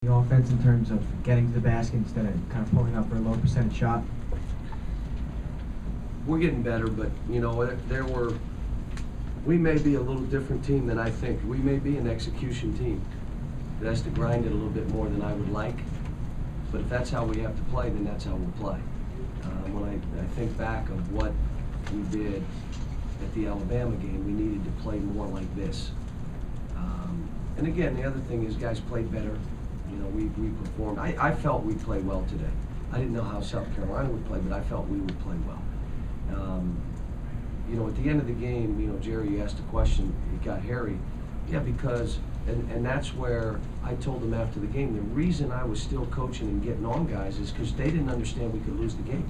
The offense in terms of getting to the basket instead of kind of pulling up for a low percentage shot? We're getting better, but we may be a little different team than I think. We may be an execution team that has to grind it a little bit more than I would like. But if that's how we have to play, then that's how we'll play. When I think back of what we did at the Alabama game, we needed to play more like this. And again, the other thing is guys played better. You know, we performed. I felt we played well today. I didn't know how South Carolina would play, but I felt we would play well. You know, at the end of the game, you know, Jerry, you asked a question, it got hairy. Yeah, because, and that's where I told them after the game, the reason I was still coaching and getting on guys is because they didn't understand we could lose the game.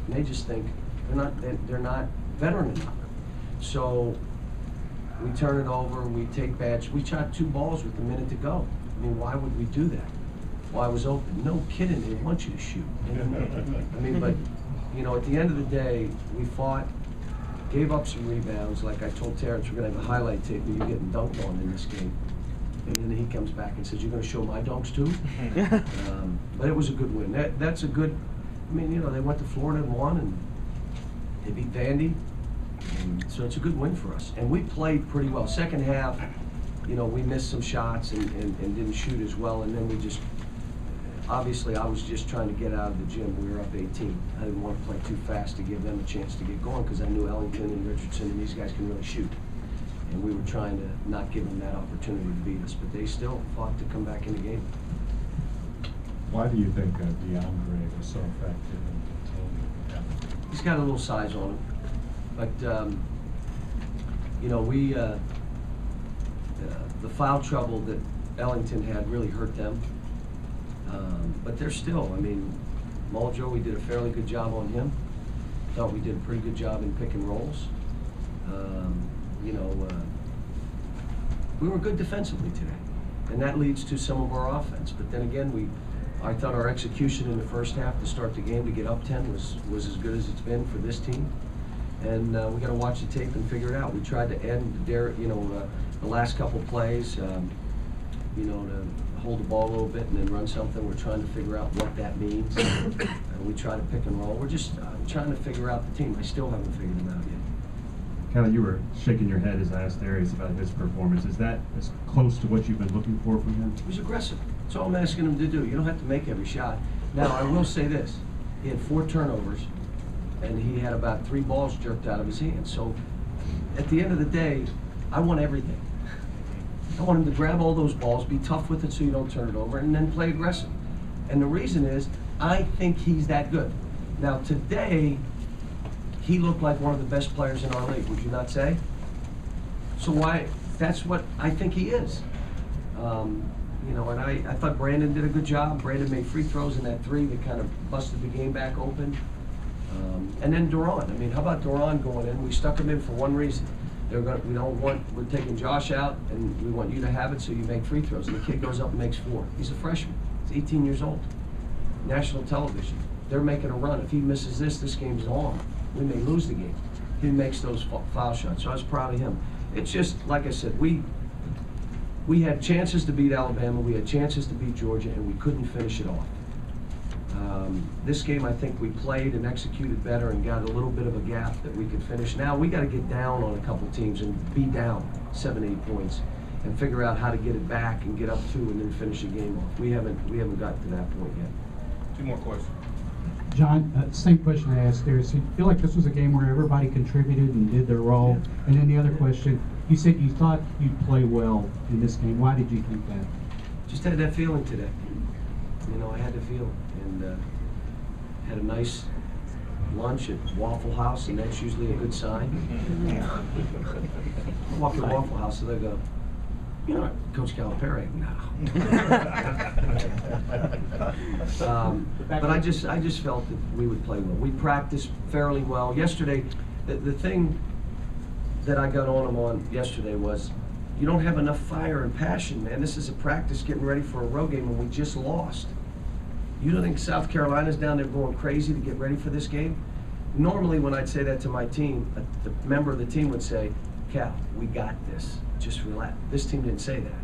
And they just think they're not veteran enough. So we turn it over and we take we shot 2 balls with a minute to go. I mean, why would we do that? Well, I was open. No kidding, they want you to shoot. I mean, but, you know, at the end of the day, we fought, gave up some rebounds. Like I told Terrence, we're going to have a highlight tape of you getting dunked on in this game. And then he comes back and says, you're going to show my dunks too? But it was a good win. That's a good, I mean, you know, they went to Florida and won, and they beat Vandy. And so it's a good win for us. And we played pretty well. Second half, you know, we missed some shots and didn't shoot as well. And then we just, obviously, I was just trying to get out of the gym. We were up 18. I didn't want to play too fast to give them a chance to get going because I knew Ellington and Richardson and these guys can really shoot. And we were trying to not give them that opportunity to beat us, but they still fought to come back in the game. Why do you think DeAndre was so effective in the team? He's got a little size on him, but you know, the foul trouble that Ellington had really hurt them. But they're still, I mean, Muldrow, we did a fairly good job on him. Thought we did a pretty good job in pick and rolls. You know, we were good defensively today, and that leads to some of our offense. But then again, I thought our execution in the first half to start the game to get up 10 was as good as it's been for this team. And we got to watch the tape and figure it out. We tried to end the last couple plays, you know, to hold the ball a little bit and then run something. We're trying to figure out what that means. We try to pick and roll. We're just trying to figure out the team. I still haven't figured them out yet. Kelly, you were shaking your head as I asked Darius about his performance. Is that as close to what you've been looking for from him? He was aggressive. That's all I'm asking him to do. You don't have to make every shot. Now, I will say this. He had 4 turnovers, and he had about 3 balls jerked out of his hands. So, at the end of the day, I want everything. I want him to grab all those balls, be tough with it so you don't turn it over, and then play aggressive. And the reason is, I think he's that good. Now, today, he looked like one of the best players in our league, would you not say? So why, that's what I think he is. You know, and I thought Brandon did a good job. Brandon made free throws in that 3 that kind of busted the game back open. And then Duran. I mean, how about Duran going in? We stuck him in for one reason. We're taking Josh out, and we want you to have it so you make free throws. And the kid goes up and makes 4. He's a freshman. He's 18 years old. National television. They're making a run. If he misses this game's on. We may lose the game. He makes those foul shots. So I was proud of him. It's just, like I said, we had chances to beat Alabama, we had chances to beat Georgia, and we couldn't finish it off. This game, I think we played and executed better and got a little bit of a gap that we could finish. Now we got to get down on a couple teams and be down 7, 8 points and figure out how to get it back and get up 2 and then finish the game off. We haven't gotten to that point yet. 2 more questions. John, same question I asked there. So you feel like this was a game where everybody contributed and did their role? Yeah. And then the other question, you said you thought you'd play well in this game. Why did you think that? Just had that feeling today. You know, I had the feeling. And had a nice lunch at Waffle House, and that's usually a good sign. I walk to Waffle House, and they go, you know, Coach Calipari. No. But I just felt that we would play well. We practiced fairly well. Yesterday, the thing that I got on them on yesterday was, you don't have enough fire and passion, man. This is a practice getting ready for a road game, and we just lost. You don't think South Carolina's down there going crazy to get ready for this game? Normally, when I'd say that to my team, a member of the team would say, Cal, we got this. Just relax. This team didn't say that.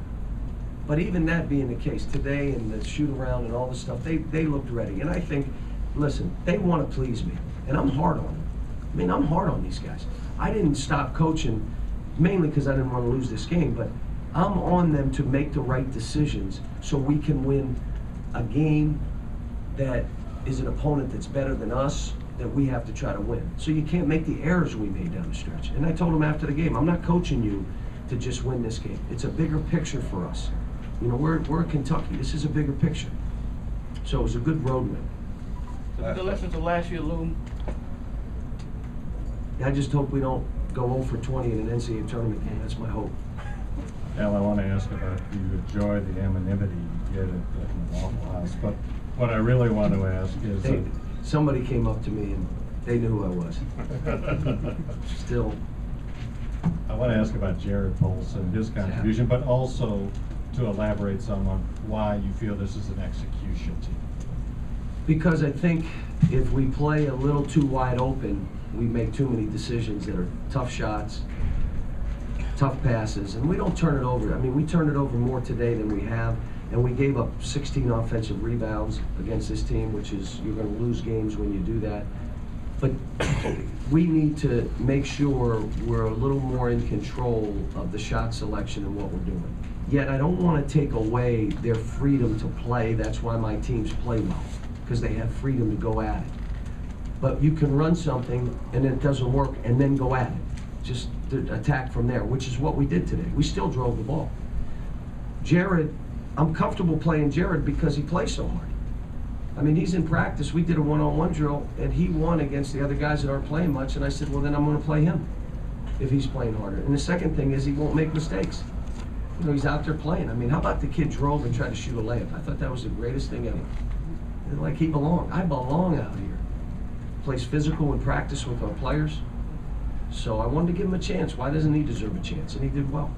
But even that being the case, today and the shoot around and all this stuff, they looked ready. And I think, listen, they want to please me. And I'm hard on them. I mean, I'm hard on these guys. I didn't stop coaching mainly because I didn't want to lose this game, but I'm on them to make the right decisions so we can win a game that is an opponent that's better than us, that we have to try to win. So you can't make the errors we made down the stretch. And I told them after the game, I'm not coaching you to just win this game. It's a bigger picture for us. You know, we're in Kentucky. This is a bigger picture. So it was a good road win. The lessons of last year loom. I just hope we don't go 0 for 20 in an NCAA tournament game. That's my hope. Al, I want to ask about, do you enjoy the anonymity you get at the Waffle House? But what I really want to ask is, Somebody came up to me and they knew who I was. Still. I want to ask about Jared Polson, his contribution, but also to elaborate some on why you feel this is an execution team. Because I think if we play a little too wide open, we make too many decisions that are tough shots, tough passes, and we don't turn it over. I mean, we turned it over more today than we have, and we gave up 16 offensive rebounds against this team, which is, you're going to lose games when you do that. But we need to make sure we're a little more in control of the shot selection and what we're doing. Yet I don't want to take away their freedom to play. That's why my teams play well, because they have freedom to go at it. But you can run something and it doesn't work and then go at it. Just to attack from there, which is what we did today. We still drove the ball. Jared, I'm comfortable playing Jared because he plays so hard. I mean, he's in practice. We did a one-on-one drill and he won against the other guys that aren't playing much, and I said, well, then I'm going to play him if he's playing harder. And the second thing is he won't make mistakes. You know, he's out there playing. I mean, how about the kid drove and tried to shoot a layup? I thought that was the greatest thing ever. Like, he belonged. I belong out here. Plays physical in practice with our players. So I wanted to give him a chance. Why doesn't he deserve a chance? And he did well.